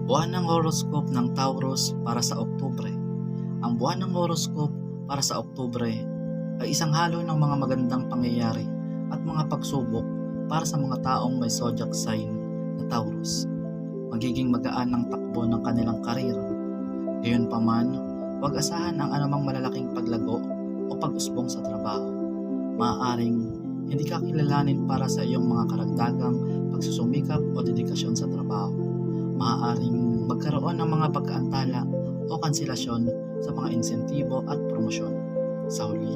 Buwan ng horoscope ng Taurus para sa Oktubre. Ang buwan ng horoscope para sa Oktubre ay isang halo ng mga magandang pangyayari at mga pagsubok para sa mga taong may zodiac sign na Taurus. Magiging magaan ang takbo ng kanilang karir. Gayunpaman, huwag asahan ang anumang malalaking paglago o pag-usbong sa trabaho. Maaaring hindi ka kilalanin para sa iyong mga karagdagang pagsusumikap o dedikasyon sa trabaho. Maaaring magkaroon ng mga pagkaantala o kanselasyon sa mga insentibo at promosyon. Sa huli,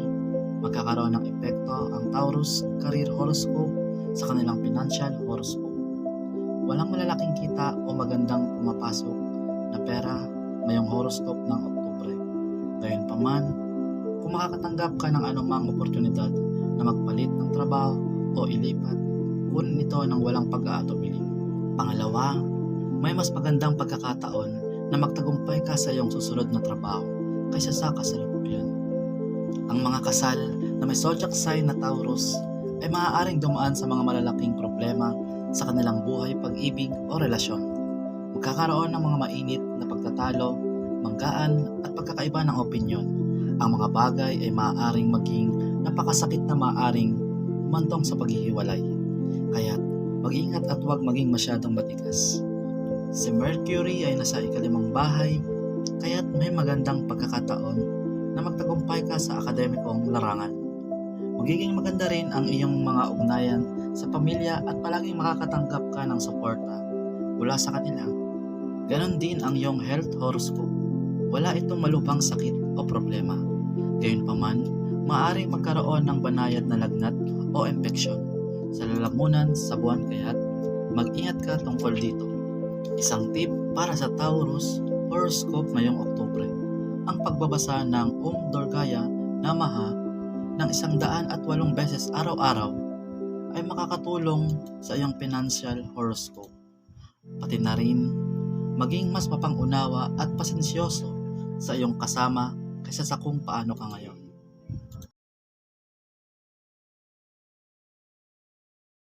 magkakaroon ng epekto ang Taurus career horoscope sa kanilang financial horoscope. Walang malalaking kita o magandang pumapasok na pera ngayong horoscope ng Oktubre. Gayunpaman, kung makakatanggap ka ng anumang oportunidad na magpalit ng trabaho o ilipat, kunin ito ng walang pag-aatubili. Pangalawa, may mas magandang pagkakataon na magtagumpay ka sa iyong susunod na trabaho kaysa sa kasalukuyan. Ang mga kasal na may zodiac sign na Taurus ay maaaring dumaan sa mga malalaking problema sa kanilang buhay, pag-ibig o relasyon. Magkakaroon ng mga mainit na pagtatalo, manggaan at pagkakaiba ng opinyon. Ang mga bagay ay maaaring maging napakasakit na maaaring humantong sa paghihiwalay. Kaya't mag-ingat at huwag maging masyadong matigas. Si Mercury ay nasa ikalimang bahay, kaya't may magandang pagkakataon na magtagumpay ka sa akademikong larangan. Magiging maganda rin ang iyong mga ugnayan sa pamilya at palaging makakatanggap ka ng suporta mula sa kanila. Ganon din ang iyong health horoscope. Wala itong malubhang sakit o problema. Gayunpaman, maaaring magkaroon ng banayad na lagnat o impeksyon sa lalamunan sa buwan, kaya't mag-ingat ka tungkol dito. Isang tip para sa Taurus horoscope ngayong Oktubre, ang pagbabasa ng Durgaya Namaha ng 108 beses araw-araw ay makakatulong sa iyong financial horoscope. Pati na rin, maging mas mapangunawa at pasensyoso sa iyong kasama kaysa sa kung paano ka ngayon.